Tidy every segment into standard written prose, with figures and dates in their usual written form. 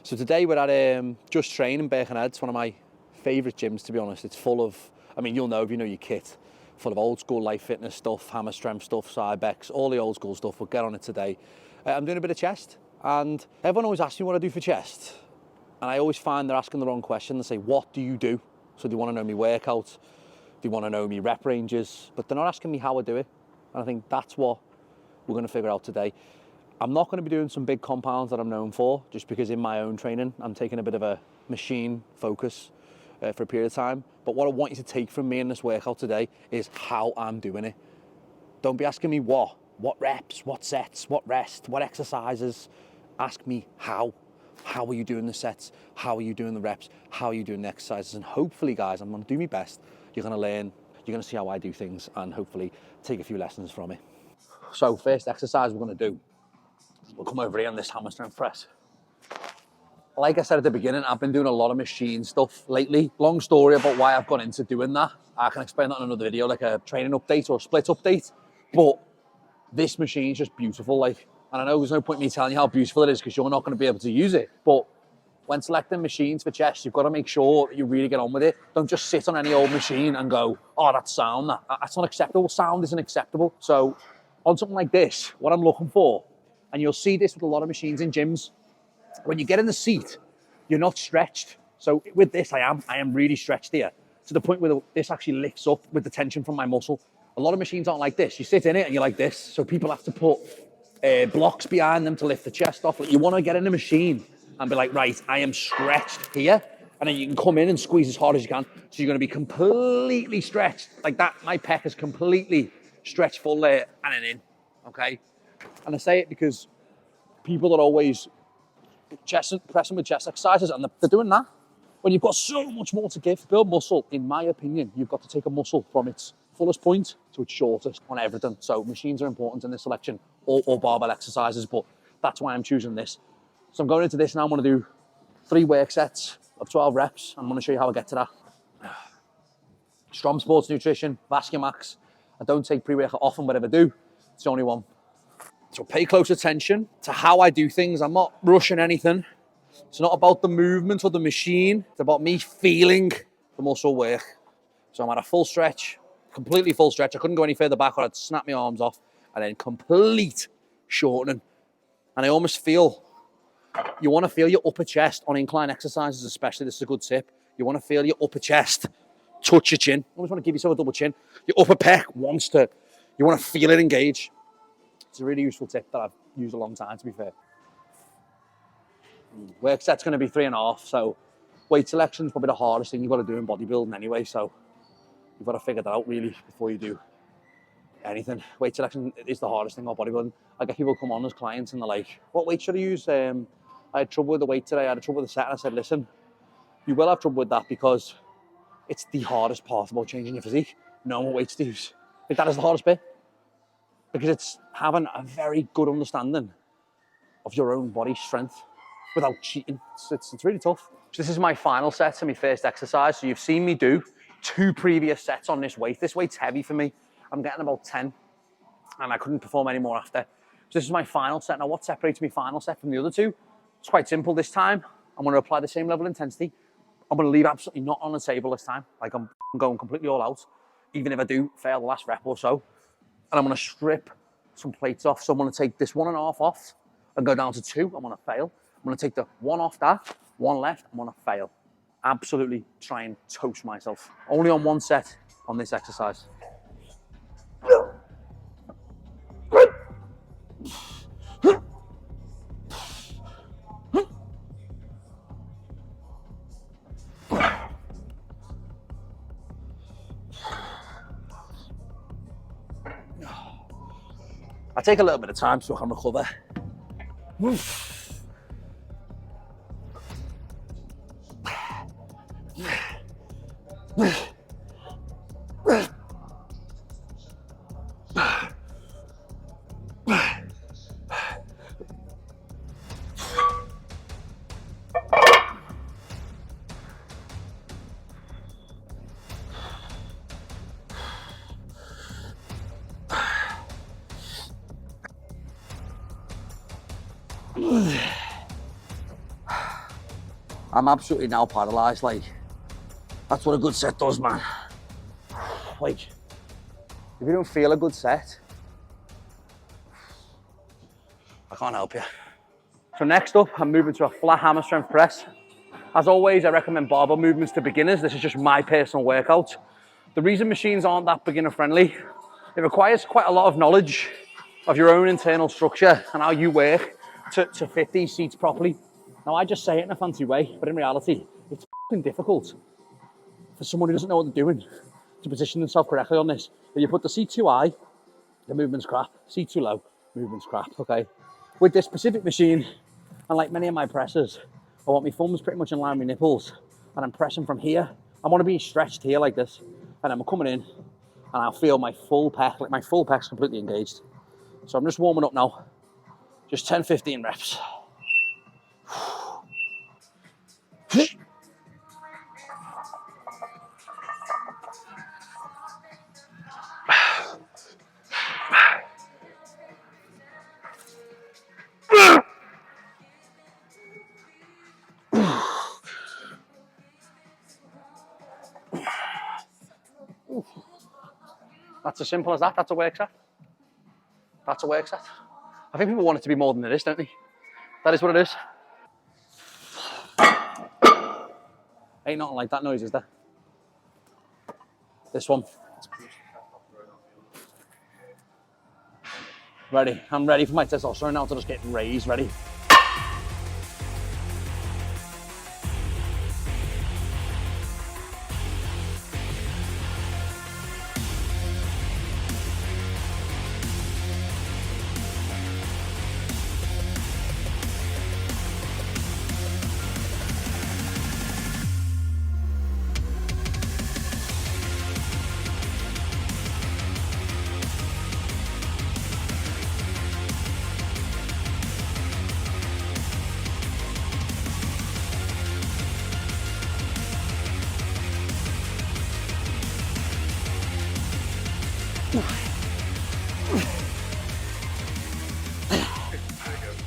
So today we're at Just Train in Birkenhead. It's one of my favourite gyms, to be honest. It's full of, I mean, you'll know if you know your kit, full of old school life fitness stuff, hammer strength stuff, Cybex, all the old school stuff. We'll get on it today. I'm doing a bit of chest, and everyone always asks me what I do for chest. And I always find they're asking the wrong question. They say, what do you do? So they want to know me workouts, they want to know me rep ranges, but they're not asking me how I do it. And I think that's what we're going to figure out today. I'm not going to be doing some big compounds that I'm known for, just because in my own training, I'm taking a bit of a machine focus for a period of time. But what I want you to take from me in this workout today is how I'm doing it. Don't be asking me what reps, what sets, what rest, what exercises. Ask me how. How are you doing the sets? How are you doing the reps? How are you doing the exercises? And hopefully, guys, I'm going to do my best. You're going to learn, you're going to see how I do things, and hopefully take a few lessons from it. So first exercise we're going to do, we'll come over here on this hammer strength press. Like I said at the beginning, I've been doing a lot of machine stuff lately. Long story about why I've gone into doing that. I can explain that in another video, like a training update or a split update. But this machine is just beautiful. And I know there's no point in me telling you how beautiful it is because you're not going to be able to use it. But when selecting machines for chest, you've got to make sure that you really get on with it. Don't just sit on any old machine and go, oh, that's sound. That's not acceptable. Sound isn't acceptable. So on something like this, what I'm looking for, and you'll see this with a lot of machines in gyms, when you get in the seat, you're not stretched. So with this, I am really stretched here to the point where this actually lifts up with the tension from my muscle. A lot of machines aren't like this. You sit in it and you're like this. So people have to put blocks behind them to lift the chest off. You want to get in a machine and be like, right, I am stretched here. And then you can come in and squeeze as hard as you can. So you're going to be completely stretched. Like that, my pec is completely stretched full there and then in, okay? And I say it because people are always pressing with chest exercises, and they're doing that. When you've got so much more to give, build muscle, in my opinion, you've got to take a muscle from its fullest point to its shortest on everything. So machines are important in this selection, or barbell exercises, but that's why I'm choosing this. So I'm going into this now. I'm going to do 3 work sets of 12 reps. I'm going to show you how I get to that. Strom Sports Nutrition, Vascumax. I don't take pre-workout often, but if I do, it's the only one. So pay close attention to how I do things. I'm not rushing anything. It's not about the movement or the machine. It's about me feeling the muscle work. So I'm at a full stretch, completely full stretch. I couldn't go any further back or I'd snap my arms off, and then complete shortening. And I almost feel, you want to feel your upper chest on incline exercises, especially. This is a good tip. You want to feel your upper chest touch your chin. You always want to give yourself a double chin. Your upper pec you want to feel it engage. It's a really useful tip that I've used a long time, to be fair. Work set's going to be 3.5, so weight selection is probably the hardest thing you've got to do in bodybuilding anyway, so you've got to figure that out really before you do anything. Weight selection is the hardest thing about bodybuilding. I get people come on as clients and they're like, what weight should I use? I had trouble with the weight today, I had trouble with the set, and I said, listen, you will have trouble with that because it's the hardest part about changing your physique, knowing what weights to use. Like, that is the hardest bit. Because it's having a very good understanding of your own body strength without cheating. It's really tough. So this is my final set of my first exercise. So you've seen me do 2 previous sets on this weight. This weight's heavy for me. I'm getting about 10 and I couldn't perform any more after. So this is my final set. Now what separates my final set from the other 2? It's quite simple this time. I'm going to apply the same level of intensity. I'm going to leave absolutely not on the table this time. Like I'm going completely all out, even if I do fail the last rep or so. And I'm going to strip some plates off. So I'm going to take this 1.5 off and go down to 2. I'm going to fail. I'm going to take the 1 off that, 1 left, I'm going to fail. Absolutely try and toast myself. Only on 1 set on this exercise. I take a little bit of time so I can recover. I'm absolutely now paralysed. Like, that's what a good set does, man. Like, if you don't feel a good set, I can't help you. So next up, I'm moving to a flat hammer strength press. As always, I recommend barbell movements to beginners. This is just my personal workout. The reason machines aren't that beginner friendly, it requires quite a lot of knowledge of your own internal structure and how you work to fit these seats properly. Now, I just say it in a fancy way, but in reality, it's fucking difficult for someone who doesn't know what they're doing to position themselves correctly on this. If you put the seat too high, the movement's crap. Seat too low, movement's crap, okay? With this specific machine, and like many of my presses, I want my thumbs pretty much in line with my nipples, and I'm pressing from here. I want to be stretched here like this, and I'm coming in, and I'll feel my full pec, like my full pec's completely engaged. So I'm just warming up now. Just 10, 15 reps. That's as simple as that. That's a work set. That's a work set. I think people want it to be more than it is, don't they? That is what it is. Ain't nothing like that noise, is there? This one. Ready. I'm ready for my testosterone now to just get raised. Ready.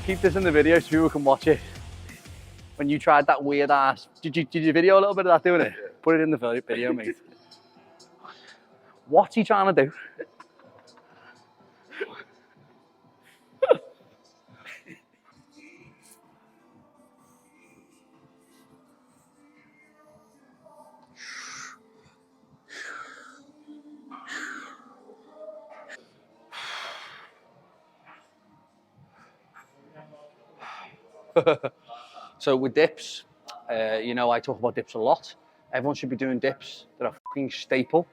Keep this in the video so people can watch it. When you tried that weird ass, did you video a little bit of that doing it? Yeah. Put it in the video, mate. What's he trying to do? So with dips, you know, I talk about dips a lot. Everyone should be doing dips. They're a fucking staple.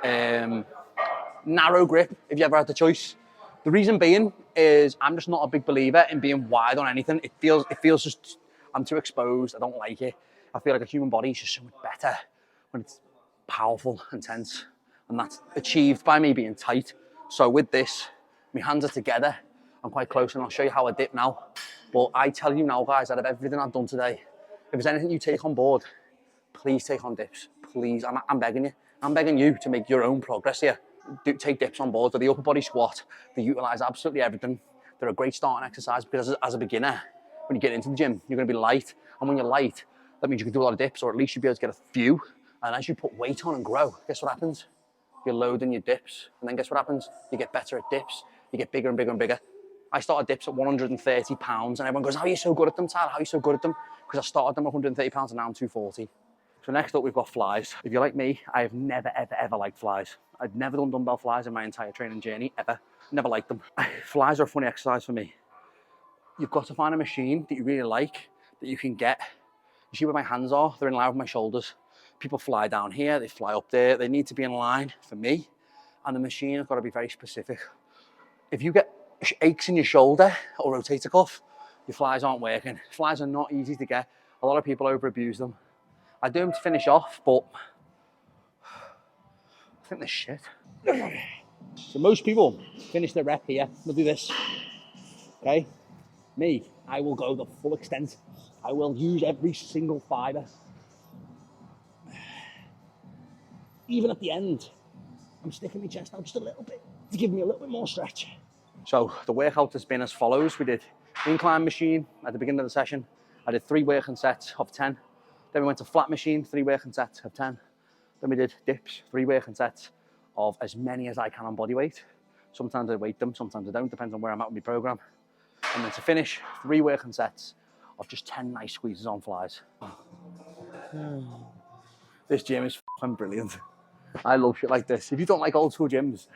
Narrow grip, if you ever had the choice. The reason being is I'm just not a big believer in being wide on anything. It feels just, I'm too exposed. I don't like it. I feel like a human body is just so much better when it's powerful and tense. And that's achieved by me being tight. So with this, my hands are together. I'm quite close and I'll show you how I dip now. But I tell you now, guys, out of everything I've done today, if there's anything you take on board, please take on dips. Please, I'm begging you. I'm begging you to make your own progress here. Take dips on board. For the upper body squat, they utilize absolutely everything. They're a great starting exercise because as a beginner, when you get into the gym, you're going to be light. And when you're light, that means you can do a lot of dips, or at least you'll be able to get a few. And as you put weight on and grow, guess what happens? You're loading your dips. And then guess what happens? You get better at dips. You get bigger and bigger and bigger. I started dips at 130 pounds and everyone goes, how are you so good at them, Tyler? How are you so good at them? Because I started them at 130 pounds and now I'm 240. So next up, we've got flies. If you're like me, I have never, ever, ever liked flies. I've never done dumbbell flies in my entire training journey, ever. Never liked them. Flies are a funny exercise for me. You've got to find a machine that you really like, that you can get. You see where my hands are? They're in line with my shoulders. People fly down here, they fly up there. They need to be in line for me. And the machine has got to be very specific. If you get aches in your shoulder or rotator cuff, your flies aren't working. Flies are not easy to get. A lot of people over-abuse them. I do them to finish off, but I think they're shit. So most people finish their rep here. They'll do this, okay? Me, I will go the full extent. I will use every single fiber. Even at the end, I'm sticking my chest out just a little bit to give me a little bit more stretch. So the workout has been as follows. We did incline machine at the beginning of the session. I did 3 working sets of 10. Then we went to flat machine, 3 working sets of 10. Then we did dips, 3 working sets of as many as I can on body weight. Sometimes I weight them, sometimes I don't, depends on where I'm at with my program. And then to finish, 3 working sets of just 10 nice squeezes on flies. This gym is fucking brilliant. I love shit like this. If you don't like old school gyms,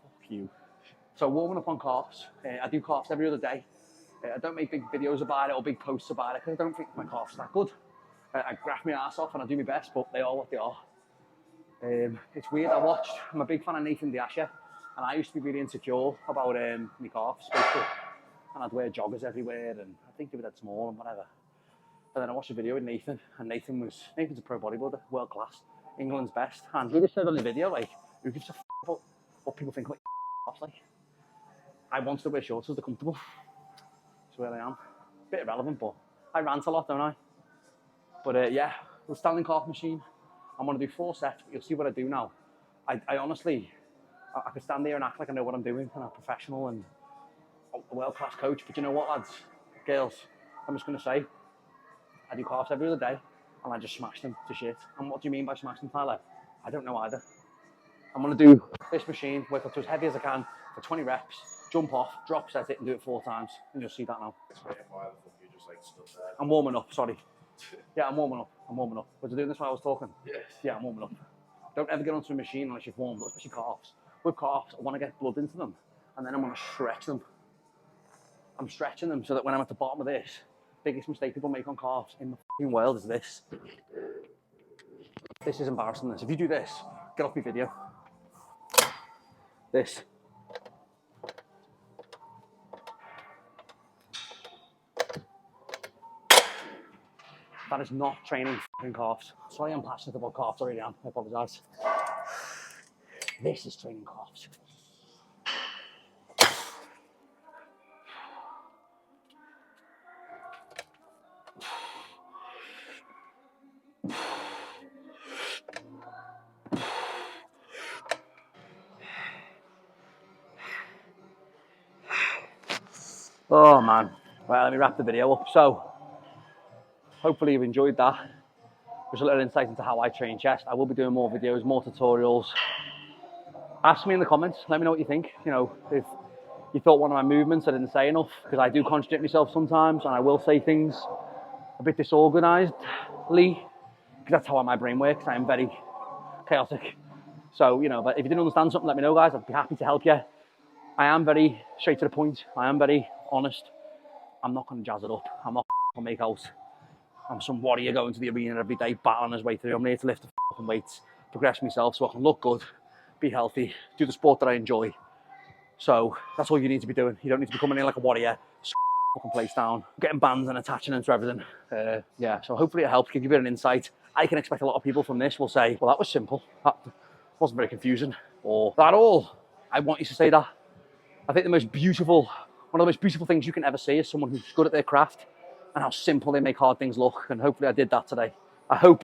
fuck you. So warming up on calves. I do calves every other day. I don't make big videos about it or big posts about it because I don't think my calves are that good. I graft my ass off and I do my best, but they are what they are. It's weird. I'm a big fan of Nathan D'Asha, and I used to be really insecure about my calves, basically. And I'd wear joggers everywhere, and I think they were that small and whatever. And then I watched a video with Nathan, and Nathan's a pro bodybuilder, world class, England's best. And he just said on the video, like, who gives a f about what people think about calves, like? I wanted to wear shorts because they're comfortable. That's where I am. Bit irrelevant, but I rant a lot, don't I? But yeah, the standing calf machine. I'm going to do 4 sets, but you'll see what I do now. I honestly, I could stand there and act like I know what I'm doing, and I'm a professional and a world-class coach. But you know what, lads, girls, I'm just going to say, I do calves every other day, and I just smash them to shit. And what do you mean by smash them, Tyler? I don't know either. I'm going to do this machine, work up to as heavy as I can for 20 reps, jump off, drop set it, and do it 4 times. And you'll see that now. I'm warming up, sorry. Yeah, I'm warming up. Was I doing this while I was talking? Yes. Yeah, I'm warming up. Don't ever get onto a machine unless you've warmed up, especially calves. With calves, I want to get blood into them, and then I want to stretch them. I'm stretching them so that when I'm at the bottom of this, biggest mistake people make on calves in the fucking world is this. This is embarrassing. This. If you do this, get off my video. This. That is not training fucking calves. Sorry, I'm passionate about calves. I really am. I apologise. This is training calves. Oh man. Right, let me wrap the video up. So, hopefully you've enjoyed that. Just a little insight into how I train chest. I will be doing more videos, more tutorials. Ask me in the comments, let me know what you think. You know, if you thought one of my movements I didn't say enough, because I do contradict myself sometimes, and I will say things a bit disorganizedly, because that's how my brain works. I am very chaotic. So, you know, but if you didn't understand something, let me know, guys. I'd be happy to help you. I am very straight to the point. I am very honest. I'm not going to jazz it up. I'm not going to make out I'm some warrior going to the arena every day, battling his way through. I'm here to lift the fucking weights, progress myself so I can look good, be healthy, do the sport that I enjoy. So that's all you need to be doing. You don't need to be coming in like a warrior, fucking place down, getting bands and attaching them to everything. Yeah, so hopefully it helps, give you a bit of an insight. I can expect a lot of people from this will say, well, that was simple. That wasn't very confusing. Or that all. I want you to say that. I think one of the most beautiful things you can ever see is someone who's good at their craft and how simple they make hard things look. And hopefully I did that today. I hope